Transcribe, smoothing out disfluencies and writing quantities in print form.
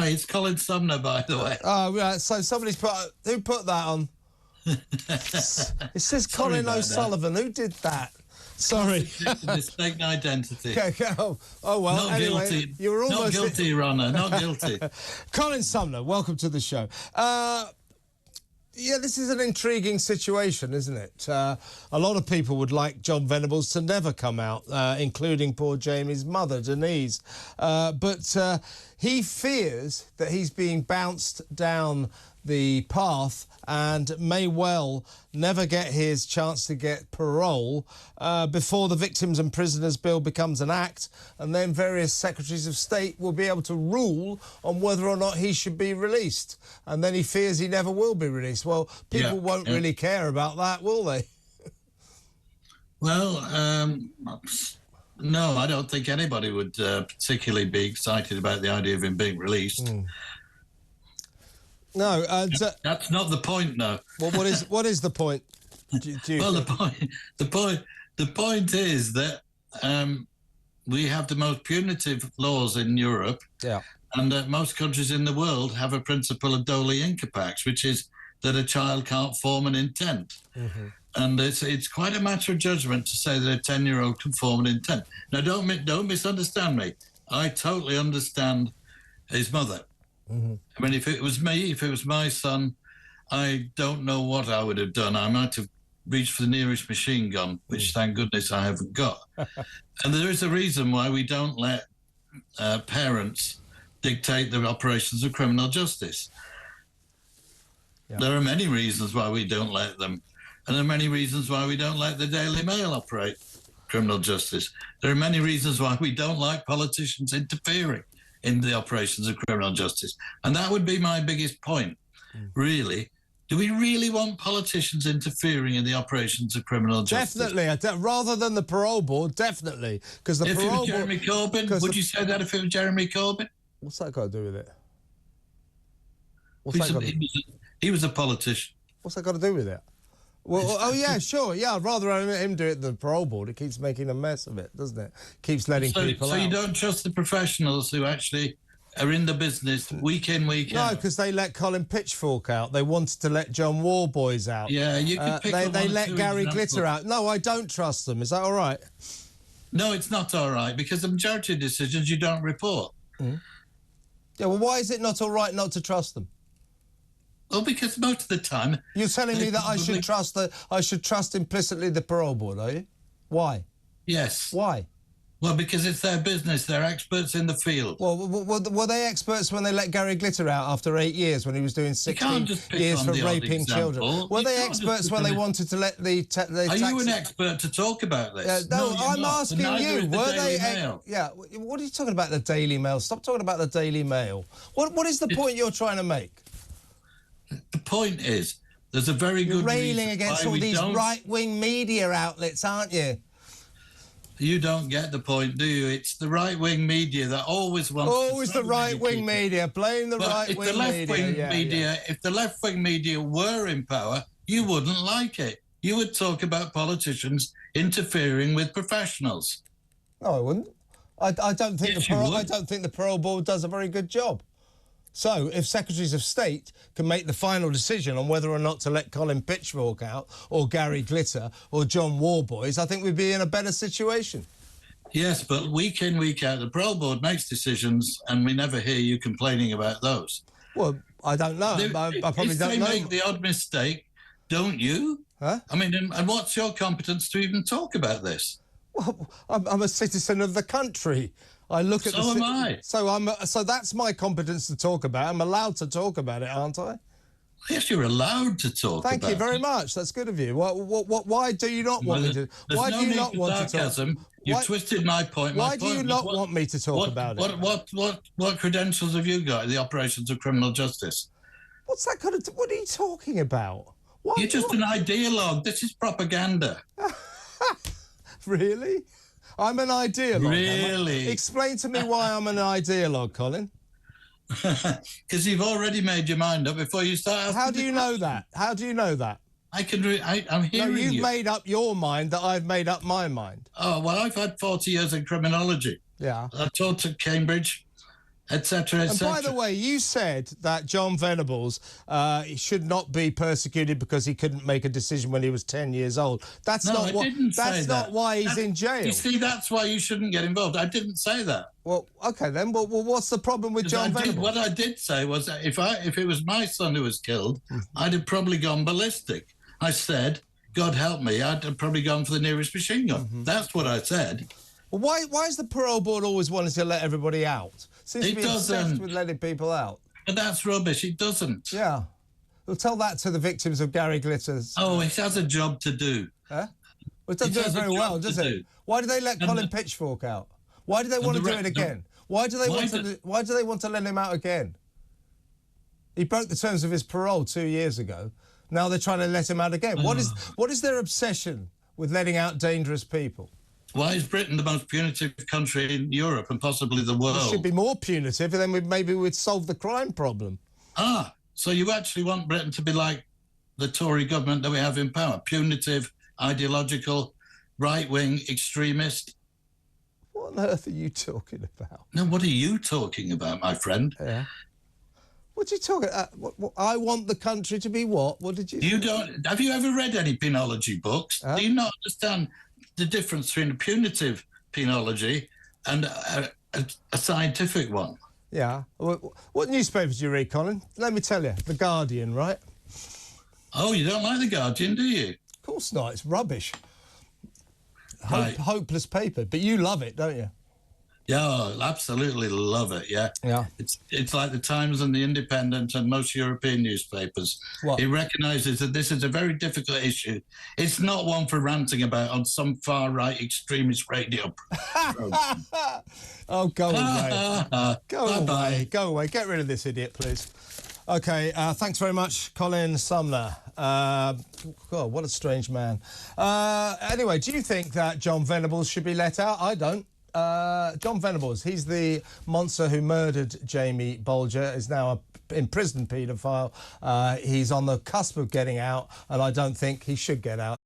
Hi, it's Colin Sumner, by the way. Oh, right. So somebody's who put that on? It says Colin O'Sullivan. Who did that? Sorry. Mistaken identity. Oh well. Not anyway, guilty. You were almost not guilty, Your Honour. Not guilty. Colin Sumner, welcome to the show. Yeah, this is an intriguing situation, isn't it? A lot of people would like John Venables to never come out, including poor Jamie's mother, Denise. But he fears that he's being bounced down the path and may well never get his chance to get parole before the Victims and Prisoners Bill becomes an act, and then various Secretaries of State will be able to rule on whether or not he should be released. And then he fears he never will be released. Well, people won't really care about that, will they? Well, no, I don't think anybody would particularly be excited about the idea of him being released. No, that's not the point, no. Well, what is the point? The point is that we have the most punitive laws in Europe, and that most countries in the world have a principle of doli incapax, which is that a child can't form an intent. And it's quite a matter of judgment to say that a 10-year-old can form an intent. Now, don't misunderstand me. I totally understand his mother. I mean, if it was me, if it was my son, I don't know what I would have done. I might have reached for the nearest machine gun, which thank goodness I haven't got. And there is a reason why we don't let parents dictate the operations of criminal justice. There are many reasons why we don't let them. And there are many reasons why we don't let the Daily Mail operate criminal justice. There are many reasons why we don't like politicians interfering in the operations of criminal justice. And that would be my biggest point, really. Do we really want politicians interfering in the operations of criminal justice? Definitely. Rather than the parole board, definitely. Because the if parole it was Jeremy Corbyn, would you say that if it was Jeremy Corbyn? What's that got to do with it? He was a politician. What's that got to do with it? Well, oh, yeah, sure. Yeah, I'd rather him do it than the parole board. It keeps making a mess of it, doesn't it? Keeps letting people out. So you don't trust the professionals who actually are in the business week in, week out? No, because they let Colin Pitchfork out. They wanted to let John Warboys out. Yeah, you can pick up They let Gary Glitter out. No, I don't trust them. Is that all right? No, it's not all right, because the majority of decisions you don't report. Yeah, well, why is it not all right not to trust them? Well, because most of the time... You're telling me that I should trust implicitly the parole board, are you? Why? Yes. Why? Well, because it's their business. They're experts in the field. Well, were they experts when they let Gary Glitter out after 8 years when he was doing 16 years for raping children? Were they experts when they wanted to let the Are you an expert to talk about this? No, I'm asking you. Were they? Yeah. What are you talking about, the Daily Mail? Stop talking about the Daily Mail. What is the point you're trying to make? The point is, there's a very good reason railing against all these right-wing media outlets, aren't you? You don't get the point, do you? It's the right-wing media that always wants... Always the right-wing media. Blame the right-wing media. If the left-wing media were in power, you wouldn't like it. You would talk about politicians interfering with professionals. No, I wouldn't. I don't think the parole board does a very good job. So, if Secretaries of State can make the final decision on whether or not to let Colin Pitchfork out, or Gary Glitter, or John Warboys, I think we'd be in a better situation. Yes, but week in, week out, the parole board makes decisions, and we never hear you complaining about those. Well, I don't know. I probably don't know. If they make the odd mistake, don't you? Huh? I mean, and what's your competence to even talk about this? Well, I'm a citizen of the country. I look at so am I. So that's my competence to talk about. I'm allowed to talk about it, aren't I? Yes, you're allowed to talk about it. Thank you very much. That's good of you. Why do you not want me to? Why do you not want to talk? You've twisted my point. Why do you not want me to talk about it? What credentials have you got in the operations of criminal justice? What's that got to do? What are you talking about? You're just an ideologue. This is propaganda. Really? I'm an ideologue. Really? Explain to me why I'm an ideologue, Colin. Because you've already made your mind up before you start. How do you know that? How do you know that? I'm hearing you. No, you've made up your mind that I've made up my mind. Oh, well, I've had 40 years in criminology. Yeah. I taught at Cambridge, etc., And etc. by the way, you said that John Venables should not be persecuted because he couldn't make a decision when he was 10 years old. That's not what. That's not why he's in jail. You see, that's why you shouldn't get involved. I didn't say that. Well, okay then. Well, what's the problem with John Venables? What I did say was that if it was my son who was killed, I'd have probably gone ballistic. I said, God help me, I'd have probably gone for the nearest machine gun. That's what I said. Well, why is the parole board always wanting to let everybody out? Seems to be obsessed with letting people out. But that's rubbish. It doesn't. Yeah. Well, tell that to the victims of Gary Glitter's... Oh, it has a job to do. Huh? Well, it doesn't do it very well, does it? Why do they let Colin Pitchfork out? Why do they want to do it again? Why do they want to let him out again? He broke the terms of his parole 2 years ago. Now they're trying to let him out again. What is their obsession with letting out dangerous people? Why is Britain the most punitive country in Europe and possibly the world? It should be more punitive, and then maybe we'd solve the crime problem. Ah, so you actually want Britain to be like the Tory government that we have in power? Punitive, ideological, right-wing, extremist? What on earth are you talking about? No, what are you talking about, my friend? Yeah. What are you talking about? I want the country to be what? What did you... You don't... Have you ever read any penology books? Do you not understand the difference between a punitive penology and a scientific one? Yeah. What newspapers do you read, Colin? Let me tell you. The Guardian, right? Oh, you don't like The Guardian, do you? Of course not. It's rubbish. Hopeless paper. But you love it, don't you? Yeah, absolutely love it, yeah. Yeah. It's like the Times and the Independent and most European newspapers. What? He recognises that this is a very difficult issue. It's not one for ranting about on some far-right extremist radio program. Oh, go away. Go away. Go away. Get rid of this idiot, please. OK, thanks very much, Colin Sumner. God, what a strange man. Anyway, do you think that Jon Venables should be let out? I don't. Jon Venables, he's the monster who murdered James Bulger, is now an imprisoned paedophile. He's on the cusp of getting out, and I don't think he should get out.